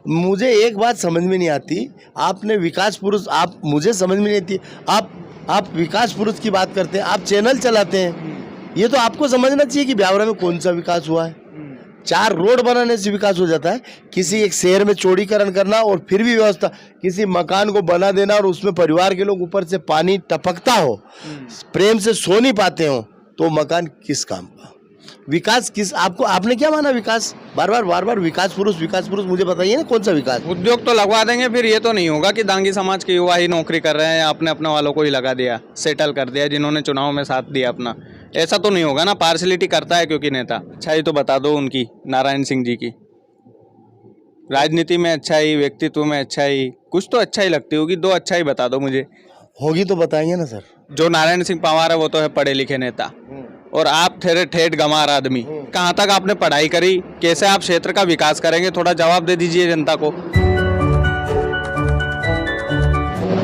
मुझे एक बात समझ में नहीं आती, आपने विकास पुरुष, आप मुझे समझ में नहीं आती, आप विकास पुरुष की बात करते हैं, आप चैनल चलाते हैं, ये तो आपको समझना चाहिए कि ब्यावरा में कौन सा विकास हुआ है। 4 रोड बनाने से विकास हो जाता है? किसी एक शहर में चौड़ीकरण करना और फिर भी व्यवस्था, किसी मकान को बना देना और उसमें परिवार के लोग ऊपर से पानी टपकता हो, प्रेम से सो नहीं पाते हो, तो मकान किस काम का? विकास किस, आपको, आपने क्या माना विकास? बार बार विकास पुरुष, मुझे बताइए ना कौन सा विकास? उद्योग तो लगवा देंगे, फिर ये तो नहीं होगा कि दांगी समाज के युवा ही नौकरी कर रहे हैं या अपने अपने वालों को ही लगा दिया, सेटल कर दिया, जिन्होंने चुनाव में साथ दिया अपना। ऐसा तो नहीं होगा ना, पार्शलिटी करता है क्योंकि नेता। अच्छाई तो बता दो उनकी, नारायण सिंह जी की। राजनीति में अच्छाई, व्यक्तित्व में अच्छाई, कुछ तो अच्छाई लगती होगी, 2 अच्छाई बता दो मुझे। होगी तो बताएंगे ना सर। जो नारायण सिंह पंवार है वो तो है पढ़े लिखे नेता, और आप थे ठेठ गंवार आदमी। कहाँ तक आपने पढ़ाई करी, कैसे आप क्षेत्र का विकास करेंगे, थोड़ा जवाब दे दीजिए जनता को।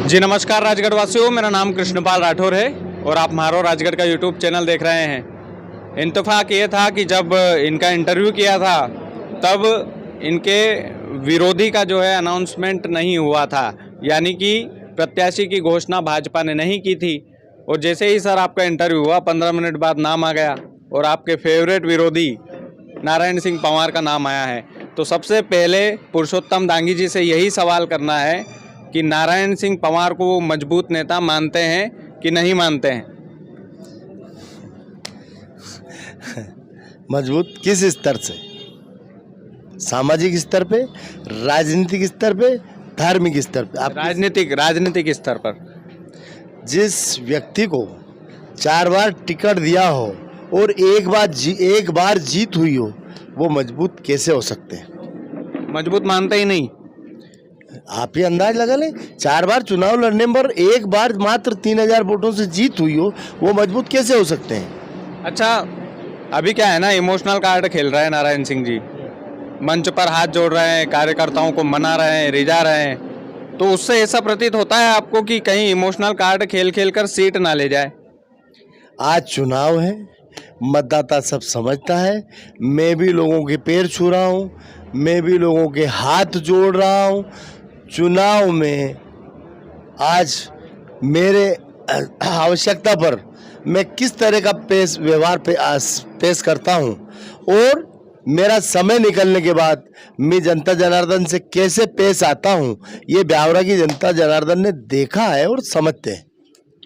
जी नमस्कार राजगढ़ वासियों, मेरा नाम कृष्णपाल राठौर है और आप म्हारो राजगढ़ का यूट्यूब चैनल देख रहे हैं। इत्तेफाक ये था कि जब इनका इंटरव्यू किया था तब इनके विरोधी का जो है अनाउंसमेंट नहीं हुआ था, यानी कि प्रत्याशी की घोषणा भाजपा ने नहीं की थी। और जैसे ही सर आपका इंटरव्यू हुआ, 15 मिनट बाद नाम आ गया और आपके फेवरेट विरोधी नारायण सिंह पंवार का नाम आया है। तो सबसे पहले पुरुषोत्तम दांगी जी से यही सवाल करना है कि नारायण सिंह पंवार को वो मजबूत नेता मानते हैं कि नहीं मानते हैं? मजबूत किस स्तर से? सामाजिक स्तर पे, राजनीतिक स्तर पे, धार्मिक स्तर पे? आप राजनीतिक स्तर पर जिस व्यक्ति को 4 बार टिकट दिया हो और एक बार जीत हुई हो, वो मजबूत कैसे हो सकते हैं? मजबूत मानते ही नहीं। आप ही अंदाज लगा लें, 4 बार चुनाव लड़ने पर एक बार मात्र 3000 वोटों से जीत हुई हो, वो मजबूत कैसे हो सकते हैं? अच्छा, अभी क्या है ना, इमोशनल कार्ड खेल रहे हैं नारायण सिंह जी, मंच पर हाथ जोड़ रहे हैं, कार्यकर्ताओं को मना रहे हैं, रिझा रहे हैं। तो उससे ऐसा प्रतीत होता है आपको कि कहीं इमोशनल कार्ड खेल खेल कर सीट ना ले जाए? आज चुनाव है, मतदाता सब समझता है, मैं भी लोगों के पैर छू रहा हूँ, मैं भी लोगों के हाथ जोड़ रहा हूँ। चुनाव में आज मेरे आवश्यकता पर मैं किस तरह का व्यवहार पेश करता हूँ और मेरा समय निकलने के बाद मैं जनता जनार्दन से कैसे पेश आता हूँ, ये ब्यावरा की जनता जनार्दन ने देखा है और समझते हैं।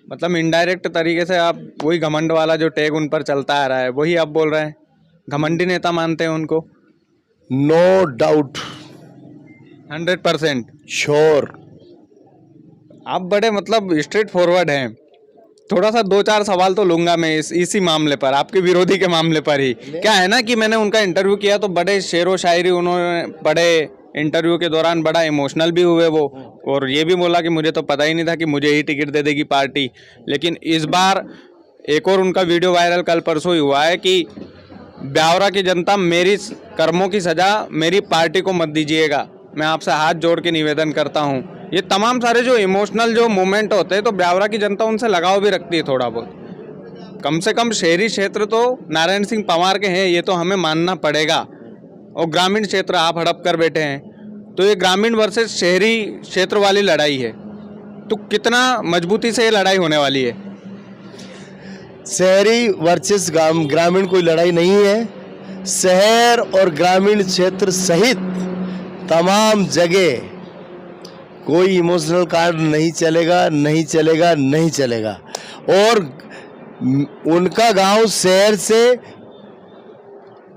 मतलब इनडायरेक्ट तरीके से आप वही घमंड वाला जो टैग उन पर चलता आ रहा है वही आप बोल रहे हैं, घमंडी नेता मानते हैं उनको? No doubt, 100% sure. आप बड़े मतलब स्ट्रेट फॉरवर्ड हैं। थोड़ा सा 2-4 सवाल तो लूंगा मैं इसी मामले पर, आपके विरोधी के मामले पर ही। क्या है ना कि मैंने उनका इंटरव्यू किया तो बड़े शेरो शायरी उन्होंने पढ़े, इंटरव्यू के दौरान बड़ा इमोशनल भी हुए वो, और ये भी बोला कि मुझे तो पता ही नहीं था कि मुझे ही टिकट दे देगी पार्टी। लेकिन इस बार एक और उनका वीडियो वायरल कल परसों ही हुआ है कि ब्यावरा की जनता, मेरी कर्मों की सजा मेरी पार्टी को मत दीजिएगा, मैं आपसे हाथ जोड़ के निवेदन करता हूँ। ये तमाम सारे जो इमोशनल जो मोमेंट होते हैं तो ब्यावरा की जनता उनसे लगाव भी रखती है थोड़ा बहुत। कम से कम शहरी क्षेत्र तो नारायण सिंह पंवार के हैं, ये तो हमें मानना पड़ेगा, और ग्रामीण क्षेत्र आप हड़प कर बैठे हैं। तो ये ग्रामीण वर्सेस शहरी क्षेत्र वाली लड़ाई है, तो कितना मजबूती से ये लड़ाई होने वाली है? शहरी वर्सेस ग्रामीण कोई लड़ाई नहीं है। शहर और ग्रामीण क्षेत्र सहित तमाम जगह कोई इमोशनल कार्ड नहीं चलेगा, नहीं चलेगा, नहीं चलेगा। और उनका गांव शहर से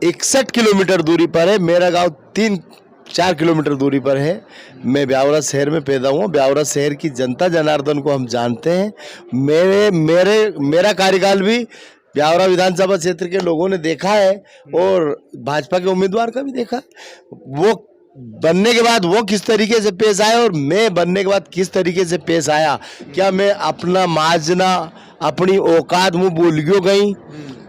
61 किलोमीटर दूरी पर है, मेरा गांव 3-4 किलोमीटर दूरी पर है। मैं ब्यावरा शहर में पैदा हुआ, ब्यावरा शहर की जनता जनार्दन को हम जानते हैं। मेरा कार्यकाल भी ब्यावरा विधानसभा क्षेत्र के लोगों ने देखा है और भाजपा के उम्मीदवार का भी देखा। वो बनने के बाद वो किस तरीके से पेश आए और मैं बनने के बाद किस तरीके से पेश आया, क्या मैं अपना माजना, अपनी औकात मुँह बोलियो गई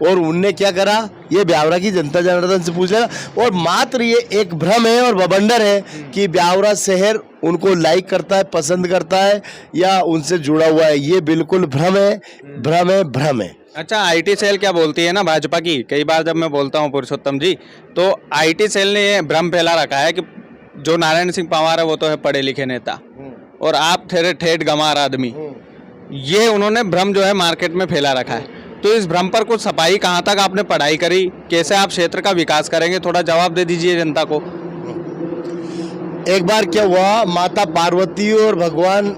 और उनने क्या करा, ये ब्यावरा की जनता जनार्दन से पूछ लेगा। और मात्र ये एक भ्रम है और बवंडर है कि ब्यावरा शहर उनको लाइक करता है, पसंद करता है या उनसे जुड़ा हुआ है, ये बिल्कुल भ्रम है, भ्रम है, भ्रम है। अच्छा, आईटी सेल क्या बोलती है ना भाजपा की, कई बार जब मैं बोलता हूं पुरुषोत्तम जी, तो आईटी सेल ने ये भ्रम फैला रखा है कि जो नारायण सिंह पवार है वो तो है पढ़े लिखे नेता, और आप थे ठेठ गंवार आदमी। ये उन्होंने भ्रम जो है मार्केट में फैला रखा है, तो इस भ्रम पर कुछ सफाई, कहाँ तक आपने पढ़ाई करी, कैसे आप क्षेत्र का विकास करेंगे, थोड़ा जवाब दे दीजिए जनता को। एक बार क्या हुआ, माता पार्वती और भगवान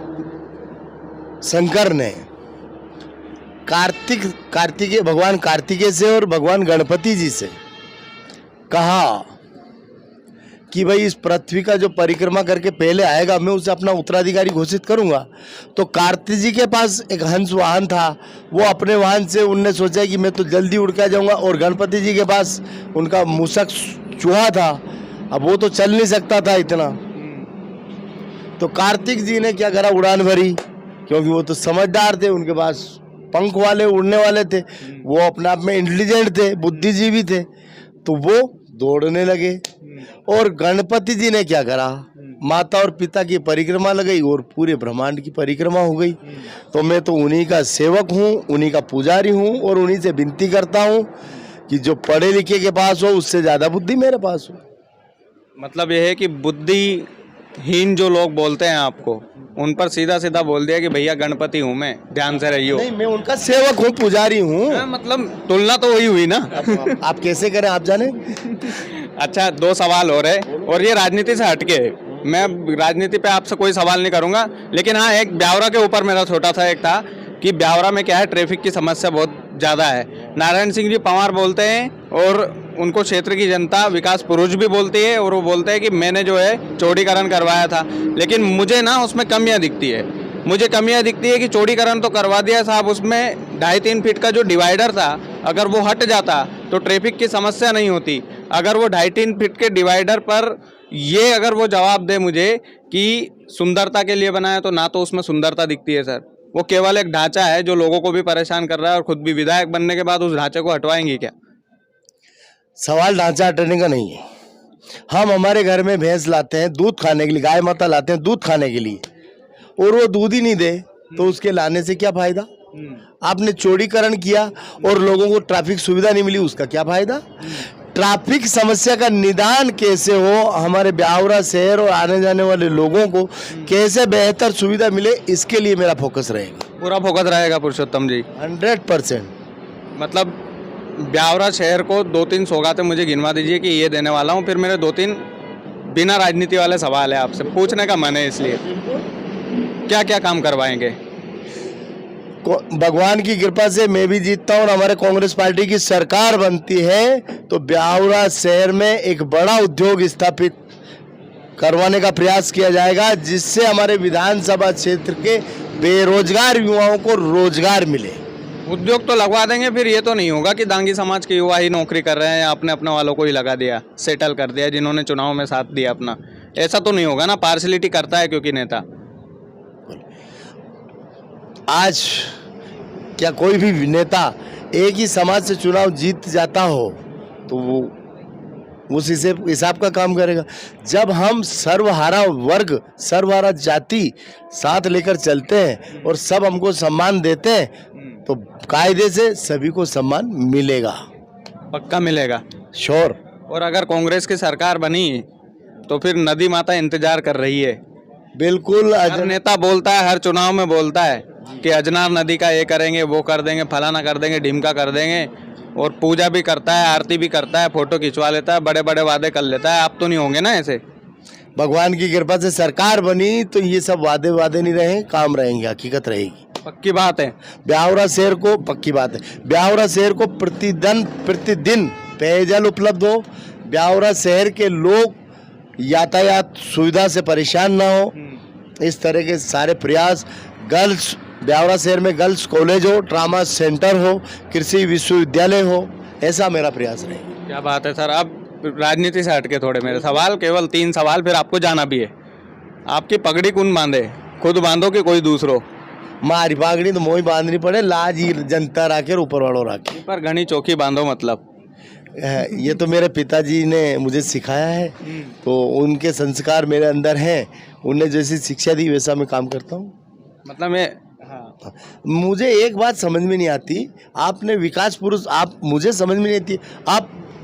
शंकर ने भगवान कार्तिकेय से और भगवान गणपति जी से कहा कि भाई इस पृथ्वी का जो परिक्रमा करके पहले आएगा मैं उसे अपना उत्तराधिकारी घोषित करूंगा। तो कार्तिक जी के पास एक हंस वाहन था, वो अपने वाहन से उनने सोचा कि मैं तो जल्दी उड़ के आ जाऊंगा, और गणपति जी के पास उनका मूषक चूहा था, अब वो तो चल नहीं सकता था इतना। तो कार्तिक जी ने क्या करा, उड़ान भरी, क्योंकि वो तो समझदार थे, उनके पास पंख वाले उड़ने वाले थे, वो अपने आप में इंटेलिजेंट थे, बुद्धिजीवी थे, तो वो दौड़ने लगे। और गणपति जी ने क्या करा, माता और पिता की परिक्रमा लगाई और पूरे ब्रह्मांड की परिक्रमा हो गई। तो मैं तो उन्हीं का सेवक हूँ, उन्हीं का पुजारी हूँ, और उन्हीं से विनती करता हूँ कि जो पढ़े लिखे के पास हो उससे ज़्यादा बुद्धि मेरे पास हो। मतलब यह है कि बुद्धिहीन जो लोग बोलते हैं आपको, उन पर सीधा सीधा बोल दिया कि भैया गणपति हूँ मैं, ध्यान से रहियो। नहीं, मैं उनका सेवक हूँ, पुजारी हूँ। मतलब तुलना तो वही हुई ना। आप कैसे करें, आप जाने। अच्छा, 2 सवाल हो रहे, और ये राजनीति से हटके है। मैं राजनीति पे आपसे कोई सवाल नहीं करूंगा, लेकिन हाँ, एक ब्यावरा के ऊपर मेरा छोटा सा एक था कि ब्यावरा में क्या है, ट्रैफिक की समस्या बहुत ज़्यादा है। नारायण सिंह जी पवार बोलते हैं, और उनको क्षेत्र की जनता विकास पुरुष भी बोलती है, और वो बोलते हैं कि मैंने जो है चौड़ीकरण करवाया था, लेकिन मुझे ना उसमें कमियां दिखती है। मुझे कमियां दिखती है कि चौड़ीकरण तो करवा दिया साहब, उसमें 2.5-3 फीट का जो डिवाइडर था, अगर वो हट जाता तो ट्रैफिक की समस्या नहीं होती। अगर वो 2.5-3 फीट के डिवाइडर पर ये अगर वो जवाब दे मुझे कि सुंदरता के लिए बनाया, तो ना तो उसमें सुंदरता दिखती है सर, वो केवल एक ढांचा है जो लोगों को भी परेशान कर रहा है, और खुद भी विधायक बनने के बाद उस ढांचे को हटवाएंगे क्या? सवाल ढांचा हटाने का नहीं है। हम हमारे घर में भैंस लाते हैं दूध खाने के लिए, गाय माता लाते हैं दूध खाने के लिए, और वो दूध ही नहीं दे तो उसके लाने से क्या फायदा। आपने चौड़ीकरण किया और लोगों को ट्रैफिक सुविधा नहीं मिली, उसका क्या फायदा। ट्रैफिक समस्या का निदान कैसे हो, हमारे ब्यावरा शहर और आने जाने वाले लोगों को कैसे बेहतर सुविधा मिले, इसके लिए मेरा फोकस रहेगा। पूरा फोकस रहेगा पुरुषोत्तम जी, 100%। मतलब ब्यावरा शहर को 2-3 सौगातें मुझे गिनवा दीजिए कि ये देने वाला हूँ, फिर मेरे 2-3 बिना राजनीति वाले सवाल है, आपसे पूछने का मन है, इसलिए क्या क्या काम करवाएंगे। भगवान की कृपा से मैं भी जीतता हूँ और हमारे कांग्रेस पार्टी की सरकार बनती है तो ब्यावरा शहर में एक बड़ा उद्योग स्थापित करवाने का प्रयास किया जाएगा, जिससे हमारे विधानसभा क्षेत्र के बेरोजगार युवाओं को रोजगार मिले। उद्योग तो लगवा देंगे, फिर ये तो नहीं होगा कि दांगी समाज के युवा ही नौकरी कर रहे हैं या आपने अपने वालों को ही लगा दिया, सेटल कर दिया, जिन्होंने चुनाव में साथ दिया अपना, ऐसा तो नहीं होगा ना। पार्शलिटी करता है क्योंकि नेता। आज क्या कोई भी नेता एक ही समाज से चुनाव जीत जाता हो तो वो उस हिसाब का काम करेगा। जब हम सर्वहारा वर्ग, सर्वहारा जाति साथ लेकर चलते हैं और सब हमको सम्मान देते हैं तो कायदे से सभी को सम्मान मिलेगा, पक्का मिलेगा, श्योर। और अगर कांग्रेस की सरकार बनी तो फिर नदी माता इंतजार कर रही है। बिल्कुल। हर नेता बोलता है, हर चुनाव में बोलता है कि अजनार नदी का ये करेंगे, वो कर देंगे, फलाना कर देंगे, ढिमका कर देंगे, और पूजा भी करता है, आरती भी करता है, फोटो खिंचवा लेता है, बड़े बड़े वादे कर लेता है। आप तो नहीं होंगे ना ऐसे। भगवान की कृपा से सरकार बनी तो ये सब वादे नहीं रहे, काम रहेंगे, हकीकत रहेगी। पक्की बात है। ब्यावरा शहर को, पक्की बात है, ब्यावरा शहर को प्रतिदिन पेयजल उपलब्ध हो, ब्यावरा शहर के लोग यातायात सुविधा से परेशान ना हो, इस तरह के सारे प्रयास। गर्ल्स, ब्यावरा शहर में गर्ल्स कॉलेज हो, ट्रामा सेंटर हो, कृषि विश्वविद्यालय हो, ऐसा मेरा प्रयास रहेगा। क्या बात है सर। अब राजनीति से हटके थोड़े मेरे सवाल, केवल 3 सवाल, फिर आपको जाना भी है। आपकी पगड़ी कौन बांधे, खुद बांधो कि कोई दूसरो? मारी पागड़ी तो मोही बांधनी पड़े, लाज ही जनता राखे ऊपर वालों राखे, पर घनी चौकी बांधो। मतलब ये तो मेरे पिताजी ने मुझे सिखाया है, तो उनके संस्कार मेरे अंदर हैं, उन्हें जैसी शिक्षा दी वैसा मैं काम करता हूँ। मतलब मैं, हाँ, मुझे एक बात समझ में नहीं आती, आपने विकास पुरुष, आप, मुझे समझ में नहीं आती,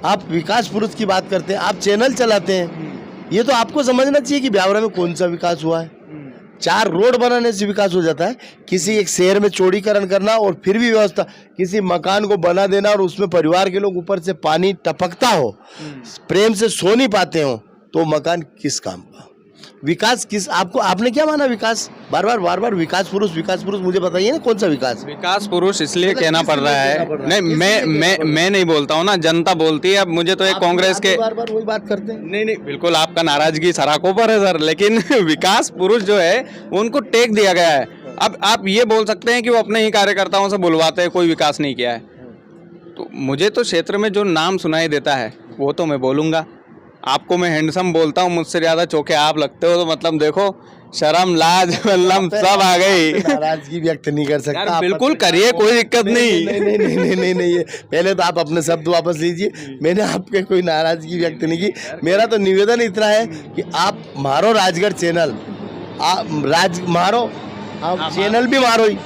आप विकास पुरुष की बात करते हैं, आप चैनल चलाते हैं, ये तो आपको समझना चाहिए कि ब्यावरा में कौन सा विकास हुआ है। 4 रोड बनाने से विकास हो जाता है। किसी एक शहर में चौड़ीकरण करना और फिर भी व्यवस्था, किसी मकान को बना देना और उसमें परिवार के लोग ऊपर से पानी टपकता हो, प्रेम से सो नहीं पाते हो, तो मकान किस काम का? विकास किस, आपको आपने क्या माना विकास? बार बार विकास पुरुष, मुझे बताइए ना कौन सा विकास? विकास पुरुष इसलिए कहना पड़ रहा है, नहीं मैं नहीं बोलता हूँ ना, जनता बोलती है। अब मुझे तो एक कांग्रेस के बार वही बात करते हैं। नहीं बिल्कुल आपका नाराजगी सराखों पर है सर, लेकिन विकास पुरुष जो है उनको टेक दिया गया है। अब आप ये बोल सकते हैं कि वो अपने ही कार्यकर्ताओं से बुलवाते हैं, कोई विकास नहीं किया है। तो मुझे तो क्षेत्र में जो नाम सुनाई देता है वो तो मैं बोलूँगा। आपको मैं हैंडसम बोलता हूँ, मुझसे ज़्यादा चोखे आप लगते हो, तो मतलब देखो शर्म लाज वल्लम सब आ गई। नाराजगी व्यक्त नहीं कर सकता यार बिल्कुल करिए, कोई दिक्कत नहीं। नहीं, पहले तो आप अपने शब्द वापस लीजिए। मैंने आपके कोई नाराजगी व्यक्त नहीं की। मेरा तो निवेदन इतना है कि आप मारो राजगढ़ चैनल, आप मारो, आप चैनल भी मारो ही,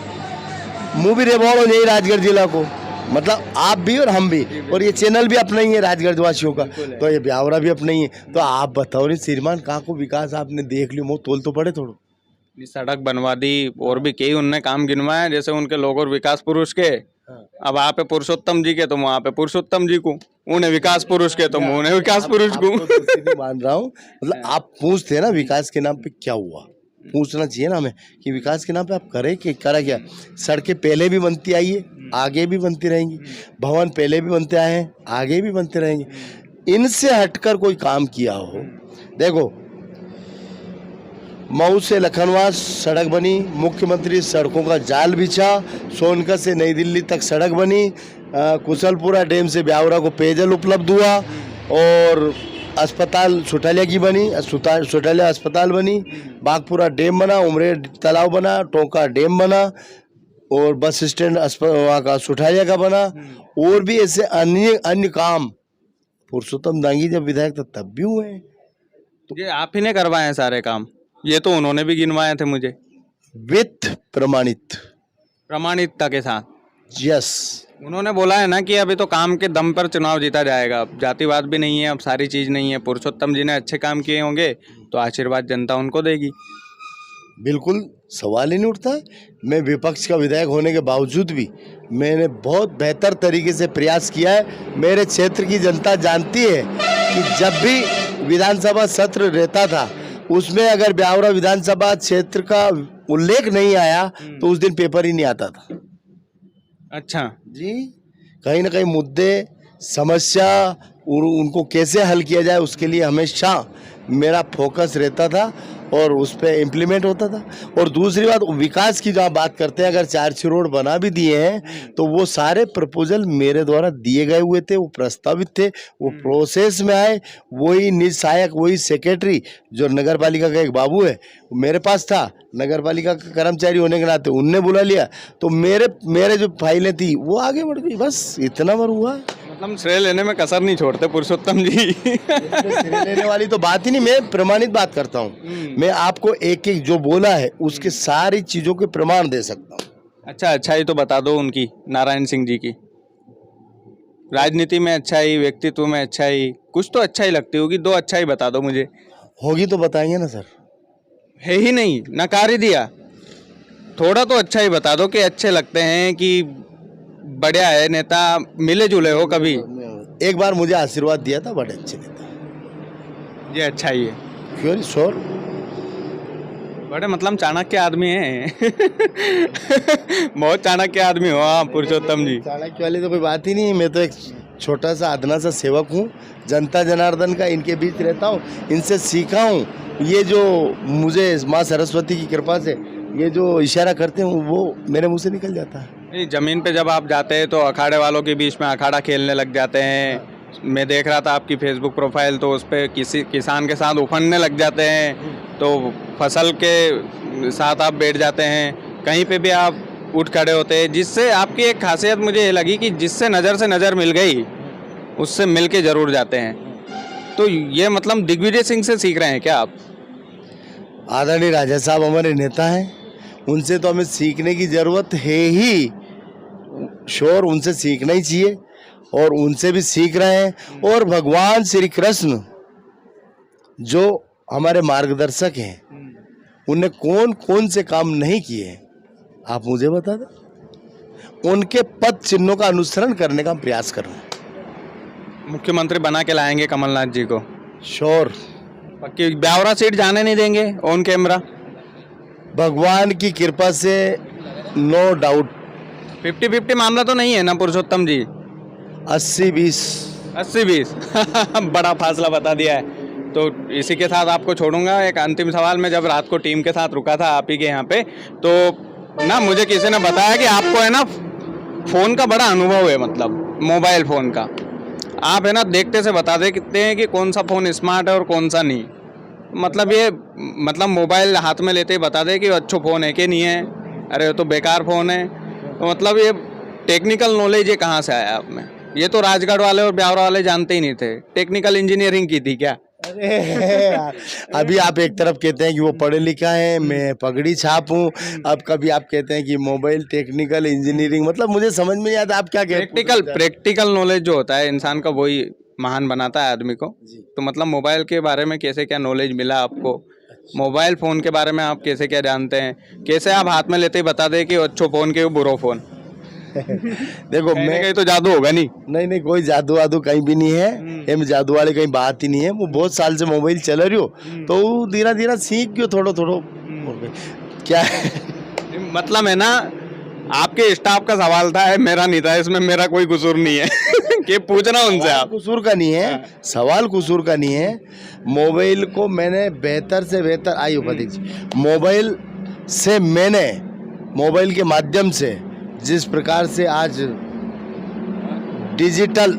मुँह भी रेबोड़ो नहीं राजगढ़ जिला को, मतलब आप भी और हम भी, और ये चैनल भी अपना ही है राजगढ़ वासियों का, तो ये ब्यावरा भी अपना ही है। तो आप बताओ नहीं श्रीमान, कहाँ को विकास आपने देख लियो, मुँह तोल तो पड़े थोड़ा। सड़क बनवा दी और भी कई उनने काम गिनवाए, जैसे उनके लोगों विकास पुरुष के। अब वहाँ पे पुरुषोत्तम जी के तो वहाँ पे पुरुषोत्तम जी को, उन्हें विकास पुरुष के तो उन्हें विकास पुरुष को। मान रहा हूँ, मतलब आप पूछते हैं ना विकास के नाम पे क्या हुआ, पूछना चाहिए ना हमें कि विकास के नाम पे आप करें कि करा क्या। सड़कें पहले भी बनती आई है, आगे भी बनती रहेंगी, भवन पहले भी बनते आए हैं, आगे भी बनते रहेंगे। इनसे हटकर कोई काम किया हो, देखो मऊ से लखनऊ सड़क बनी, मुख्यमंत्री सड़कों का जाल बिछा, सोनकर से नई दिल्ली तक सड़क बनी, कुशलपुरा डैम से ब्यावरा को पेयजल उपलब्ध हुआ, और अस्पताल सुटालिया की बनी, सुटालिया अस्पताल बनी, बागपुरा डैम बना, उमरेड तालाब बना, टोंका डैम बना, और बस स्टैंड वहाँ का सुटालिया का बना, और भी ऐसे अन्य काम पुरुषोत्तम दांगी जब विधायक था तब भी हुए हैं। ये आप ही ने करवाए हैं सारे काम, ये तो उन्होंने भी गिनवाए थे मुझे, वित्त प्रमाणिकता के साथ। यस, उन्होंने बोला है ना कि अभी तो काम के दम पर चुनाव जीता जाएगा, अब जातिवाद भी नहीं है, अब सारी चीज नहीं है। पुरुषोत्तम जी ने अच्छे काम किए होंगे तो आशीर्वाद जनता उनको देगी। बिल्कुल सवाल ही नहीं उठता। मैं विपक्ष का विधायक होने के बावजूद भी मैंने बहुत बेहतर तरीके से प्रयास किया है। मेरे क्षेत्र की जनता जानती है कि जब भी विधानसभा सत्र रहता था, उसमें अगर ब्यावरा विधानसभा क्षेत्र का उल्लेख नहीं आया तो उस दिन पेपर ही नहीं आता था। अच्छा जी, कहीं ना कहीं मुद्दे, समस्या, उनको कैसे हल किया जाए, उसके लिए हमेशा मेरा फोकस रहता था और उस पर इम्प्लीमेंट होता था। और दूसरी बात, विकास की जो आप बात करते हैं, अगर 4-6 रोड बना भी दिए हैं तो वो सारे प्रपोजल मेरे द्वारा दिए गए हुए थे, वो प्रस्तावित थे, वो प्रोसेस में आए। वही निज सहायक, वही सेक्रेटरी जो नगर पालिका का एक बाबू है मेरे पास था, नगर पालिका का कर्मचारी होने के नाते उनने बुला लिया, तो मेरे जो फाइलें थी वो आगे बढ़ गई। बस इतना बार हुआ। मतलब श्रेय लेने में कसर नहीं छोड़ते पुरुषोत्तम जी। श्रेय लेने वाली तो बात ही नहीं, मैं प्रमाणित बात करता हूँ। मैं आपको एक एक जो बोला है उसके सारी चीजों के प्रमाण दे सकता हूँ। अच्छा, अच्छाई तो बता दो उनकी, नारायण सिंह जी की। राजनीति में अच्छाई, व्यक्तित्व में अच्छाई, कुछ तो अच्छाई लगती होगी, 2 अच्छाई बता दो मुझे। होगी तो बताएंगे ना सर। है ही नहीं, नकार ही दिया। थोड़ा तो अच्छा ही बता दो कि अच्छे लगते हैं, कि बढ़िया है नेता, मिले जुले हो कभी। एक बार मुझे आशीर्वाद दिया था, बड़े अच्छे नेता। ये अच्छा ही है। क्यों श्योर, बड़े मतलब चाणक्य आदमी हैं। बहुत चाणक्य आदमी हो आप पुरुषोत्तम जी। चाणक्य वाली तो कोई बात ही नहीं। मैं तो एक छोटा सा अदना सा सेवक हूँ, जनता जनार्दन का, इनके बीच रहता हूँ, इनसे सीखा हूँ। ये जो मुझे माँ सरस्वती की कृपा से ये जो इशारा करते हैं वो मेरे मुंह से निकल जाता है। नहीं, जमीन पे जब आप जाते हैं तो अखाड़े वालों के बीच में अखाड़ा खेलने लग जाते हैं। मैं देख रहा था आपकी फेसबुक प्रोफाइल, तो उस पर किसी किसान के साथ उफनने लग जाते हैं, तो फसल के साथ आप बैठ जाते हैं, कहीं पे भी आप उठ खड़े होते हैं। जिससे आपकी एक खासियत मुझे ये लगी कि जिससे नज़र से नज़र मिल गई उससे मिल के ज़रूर जाते हैं। तो ये मतलब दिग्विजय सिंह से सीख रहे हैं क्या आप? आदरणीय राजा साहब हमारे नेता हैं, उनसे तो हमें सीखने की ज़रूरत है ही। श्योर, उनसे सीखना ही चाहिए और उनसे भी सीख रहे हैं। और भगवान श्री कृष्ण जो हमारे मार्गदर्शक हैं उनने कौन कौन से काम नहीं किए, आप मुझे बता दें। उनके पद चिन्हों का अनुसरण करने का हम प्रयास कर रहे हैं। मुख्यमंत्री बना के लाएंगे कमलनाथ जी को? श्योर। पक्की? ब्यावरा सीट जाने नहीं देंगे ऑन कैमरा? भगवान की कृपा से नो डाउट। 50-50 मामला तो नहीं है ना पुरुषोत्तम जी? 80-20। 80-20 बड़ा फासला बता दिया है। तो इसी के साथ आपको छोड़ूंगा। एक अंतिम सवाल, मैं जब रात को टीम के साथ रुका था आप ही के यहाँ पे, तो ना मुझे किसी ने बताया कि आपको है ना फ़ोन का बड़ा अनुभव है, मतलब मोबाइल फ़ोन का। आप है ना देखते से बता देते हैं कि कौन सा फ़ोन स्मार्ट है और कौन सा नहीं। मतलब ये मतलब मोबाइल हाथ में लेते ही बता दे कि अच्छा फ़ोन है कि नहीं है, अरे वो तो बेकार फ़ोन है। तो मतलब ये टेक्निकल नॉलेज ये कहाँ से आया आप में? ये तो राजगढ़ वाले और ब्यावरा वाले जानते ही नहीं थे। टेक्निकल इंजीनियरिंग की थी क्या? अरे यार, अभी आप एक तरफ कहते हैं कि वो पढ़े लिखा है, मैं पगड़ी छाप हूँ, अब कभी आप कहते हैं कि मोबाइल टेक्निकल इंजीनियरिंग, मतलब मुझे समझ में नहीं आता आप क्या कहते हैं। प्रैक्टिकल नॉलेज जो होता है इंसान का, वही महान बनाता है आदमी को। तो मतलब मोबाइल के बारे में कैसे क्या नॉलेज मिला आपको? मोबाइल फ़ोन के बारे में आप कैसे क्या जानते हैं? कैसे आप हाथ में लेते ही बता दें कि अच्छो फ़ोन के बुरो फ़ोन? देखो मैं कहीं तो जादू होगा नहीं? नहीं कोई जादू वादू कहीं भी नहीं है, ये जादू वाले कहीं बात ही नहीं है। वो बहुत साल से मोबाइल चल रही हो तो धीरे धीरे सीख गयो थोड़ो थोड़ो। क्या है? मतलब है ना, आपके स्टाफ का सवाल था, मेरा नहीं था, इसमें मेरा कोई कसूर नहीं है कि पूछना उनसे। आप कसूर का नहीं है, सवाल कसूर का नहीं है। मोबाइल को मैंने बेहतर से बेहतर आयु का दीजिए, मोबाइल से मैंने मोबाइल के माध्यम से जिस प्रकार से आज डिजिटल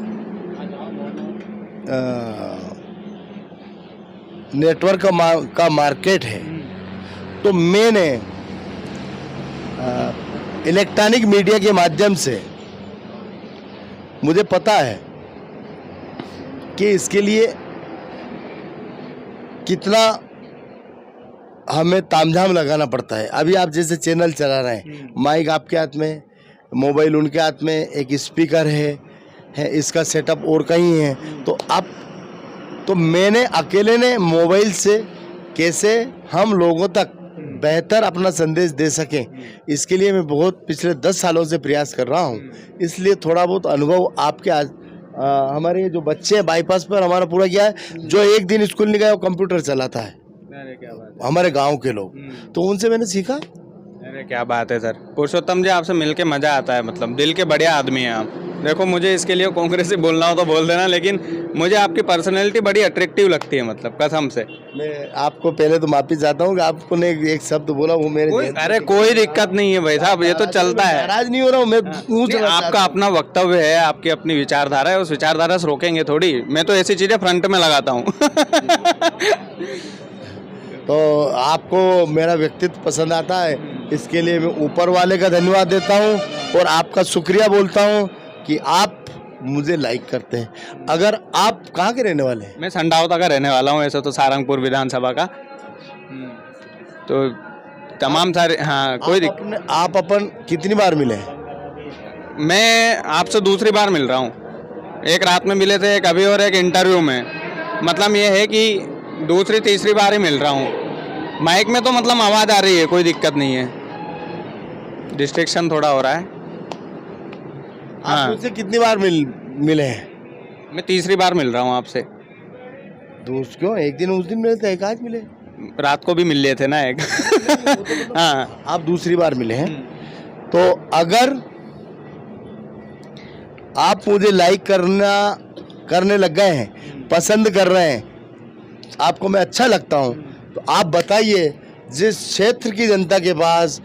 नेटवर्क का मार्केट है, तो मैंने इलेक्ट्रॉनिक मीडिया के माध्यम से मुझे पता है कि इसके लिए कितना हमें तामझाम लगाना पड़ता है। अभी आप जैसे चैनल चला रहे हैं, माइक आपके हाथ में, मोबाइल उनके हाथ में, एक स्पीकर है इसका सेटअप और कहीं है। तो मैंने अकेले ने मोबाइल से कैसे हम लोगों तक बेहतर अपना संदेश दे सकें, इसके लिए मैं बहुत पिछले 10 सालों से प्रयास कर रहा हूं। इसलिए थोड़ा बहुत अनुभव आपके आज हमारे जो बच्चे हैं बाईपास पर हमारा पूरा किया है, जो एक दिन स्कूल नहीं गया वो कंप्यूटर चलाता है, हमारे गांव के लोग, तो उनसे मैंने सीखा। अरे क्या बात है सर। पुरुषोत्तम जी, आपसे मिलके मज़ा आता है, मतलब दिल के बढ़िया आदमी हैं आप। देखो मुझे इसके लिए कांग्रेसी बोलना हो तो बोल देना, लेकिन मुझे आपकी पर्सनैलिटी बड़ी अट्रैक्टिव लगती है, मतलब कसम से। मैं आपको पहले तो माफी चाहता हूँ कि आपको ने एक शब्द बोला वो मेरे अरे कोई दिक्कत नहीं है भाई साहब, ये तो चलता है। नाराज नहीं हो रहा हूँ मैं, पूछ रहा हूं। आपका अपना वक्तव्य है, आपकी अपनी विचारधारा है, उस विचारधारा से रोकेंगे थोड़ी। मैं तो ऐसी चीज़ें फ्रंट में लगाता हूँ तो आपको मेरा व्यक्तित्व पसंद आता है, इसके लिए मैं ऊपर वाले का धन्यवाद देता हूँ और आपका शुक्रिया बोलता हूँ कि आप मुझे लाइक करते हैं। अगर आप कहाँ के रहने वाले हैं? मैं संडावता का रहने वाला हूँ, ऐसे तो सारंगपुर विधानसभा का। तो तमाम सारे, हाँ कोई दिक्कत। आप अपन कितनी बार मिले हैं? मैं आपसे दूसरी बार मिल रहा हूँ। एक रात में मिले थे, एक अभी, और एक इंटरव्यू में। मतलब ये है कि दूसरी तीसरी बार ही मिल रहा हूँ। माइक में तो मतलब आवाज़ आ रही है, कोई दिक्कत नहीं है। डिस्ट्रैक्शन थोड़ा हो रहा है। आप मुझसे कितनी बार मिले हैं? मैं तीसरी बार मिल रहा हूँ आपसे। दोस्त क्यों, एक दिन उस दिन मिले थे, एक आज मिले? रात को भी मिल लिए थे ना एक हाँ, आप दूसरी बार मिले हैं। तो अगर आप मुझे लाइक करने लग गए हैं, पसंद कर रहे हैं, आपको मैं अच्छा लगता हूं, तो आप बताइए, जिस क्षेत्र की जनता के पास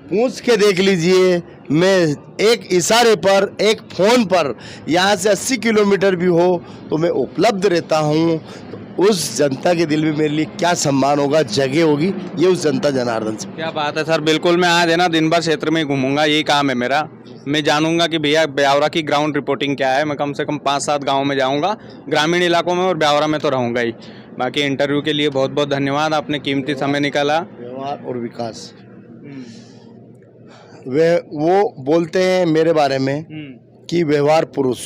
पूछ के देख लीजिए, मैं एक इशारे पर, एक फ़ोन पर, यहाँ से 80 किलोमीटर भी हो तो मैं उपलब्ध रहता हूँ। तो उस जनता के दिल में मेरे लिए क्या सम्मान होगा, जगह होगी, ये उस जनता जनार्दन से। क्या बात है सर। बिल्कुल, मैं आज है ना दिन भर क्षेत्र में घूमूंगा, यही काम है मेरा। मैं जानूंगा कि भैया ब्यावरा की ग्राउंड रिपोर्टिंग क्या है। मैं कम से कम 5-7 गाँव में जाऊँगा, ग्रामीण इलाकों में, और ब्यावरा में तो रहूँगा ही। बाकी इंटरव्यू के लिए बहुत बहुत धन्यवाद, आपने कीमती समय निकाला। व्यवहार और विकास, वो बोलते हैं मेरे बारे में कि व्यवहार पुरुष,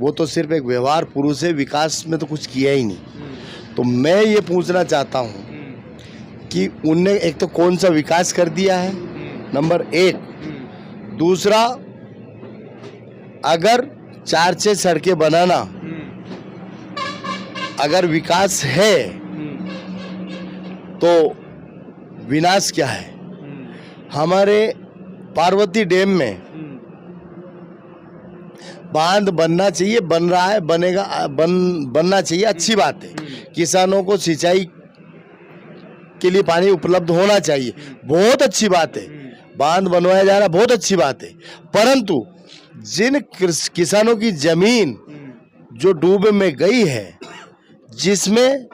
वो तो सिर्फ एक व्यवहार पुरुष है, विकास में तो कुछ किया ही नहीं। तो मैं ये पूछना चाहता हूँ कि उनने एक तो कौन सा विकास कर दिया है, नंबर एक। दूसरा, अगर 4-6 सड़कें बनाना अगर विकास है तो विनाश क्या है? हमारे पार्वती डैम में बांध बनना चाहिए, बन रहा है, बनेगा, बनना चाहिए, अच्छी बात है। किसानों को सिंचाई के लिए पानी उपलब्ध होना चाहिए, बहुत अच्छी बात है। बांध बनवाया जा रहा, बहुत अच्छी बात है। परंतु जिन किसानों की जमीन जो डूब में गई है, जिसमें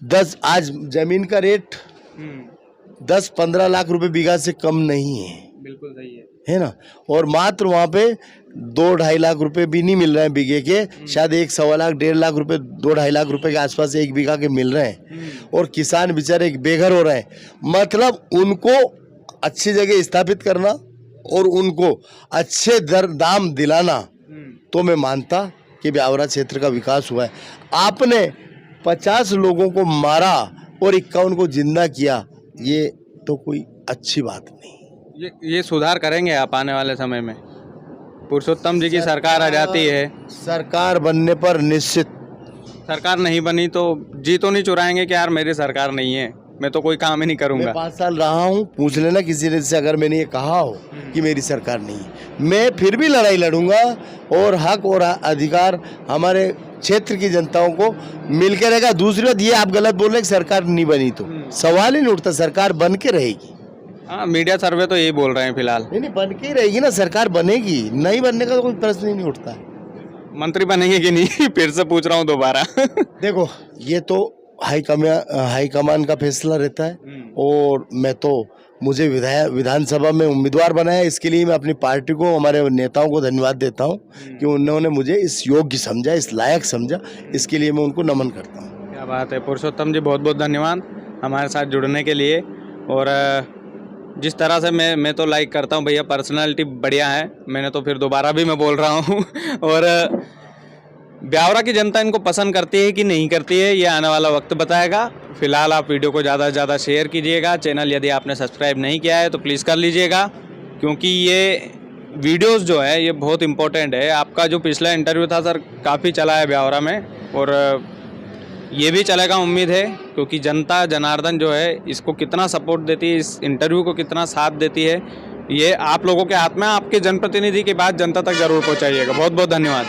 10 आज जमीन का रेट 10-15 लाख रुपए बीघा से कम नहीं है, बिल्कुल सही है ना। और मात्र वहाँ पे 2-2.5 लाख रुपए भी नहीं मिल रहे हैं बीघे के, शायद 1-1.25 लाख 1.5 लाख रुपए 2-2.5 लाख रुपए के आसपास एक बीघा के मिल रहे हैं। और किसान बेचारे बेघर हो रहे हैं। मतलब उनको अच्छी जगह स्थापित करना और उनको अच्छे दाम दिलाना, तो मैं मानता कि ब्यावरा क्षेत्र का विकास हुआ है। आपने 50 लोगों को मारा और 51 को जिंदा किया, ये तो कोई अच्छी बात नहीं। ये सुधार करेंगे आप आने वाले समय में? पुरुषोत्तम जी की सरकार आ जाती है, सरकार बनने पर निश्चित। सरकार नहीं बनी तो जी तो नहीं चुराएंगे कि यार मेरी सरकार नहीं है, मैं तो कोई काम ही नहीं मैं करूंगा? 5 साल रहा हूँ, पूछ लेना किसी ने से, अगर मैंने ये कहा हो कि मेरी सरकार नहीं है, मैं फिर भी लड़ाई लड़ूंगा और हक और अधिकार हमारे क्षेत्र की जनताओं को मिलकर रहेगा। दूसरी बात, ये आप गलत बोल रहे हैं कि सरकार नहीं बनी, तो सवाल ही नहीं उठता, सरकार बन के रहेगी। हाँ, मीडिया सर्वे तो यही बोल रहे हैं फिलहाल। नहीं, बन के ही रहेगी ना, सरकार बनेगी, नहीं बनने का तो कोई प्रश्न ही नहीं उठता है। मंत्री बनेंगे कि नहीं? फिर से पूछ रहा हूँ दोबारा। देखो, ये तो हाईकमान का फैसला रहता है। और मैं तो, मुझे विधानसभा में उम्मीदवार बनाया, इसके लिए मैं अपनी पार्टी को, हमारे नेताओं को धन्यवाद देता हूँ कि उन्होंने मुझे इस योग्य समझा, इस लायक समझा। इसके लिए मैं उनको नमन करता हूँ। क्या बात है पुरुषोत्तम जी, बहुत बहुत धन्यवाद हमारे साथ जुड़ने के लिए। और जिस तरह से मैं तो लाइक करता हूँ भैया, पर्सनालिटी बढ़िया है। मैंने तो फिर दोबारा भी मैं बोल रहा हूँ। और ब्यावरा की जनता इनको पसंद करती है कि नहीं करती है, ये आने वाला वक्त बताएगा। फिलहाल आप वीडियो को ज़्यादा से ज़्यादा शेयर कीजिएगा। चैनल यदि आपने सब्सक्राइब नहीं किया है तो प्लीज़ कर लीजिएगा, क्योंकि ये वीडियोस जो है ये बहुत इंपॉर्टेंट है। आपका जो पिछला इंटरव्यू था सर, काफ़ी चला है ब्यावरा में, और ये भी चलेगा उम्मीद है, क्योंकि जनता जनार्दन जो है इसको कितना सपोर्ट देती है, इस इंटरव्यू को कितना साथ देती है, ये आप लोगों के हाथ में। आपके जनप्रतिनिधि की बात जनता तक जरूर पहुँचाइएगा। बहुत बहुत धन्यवाद।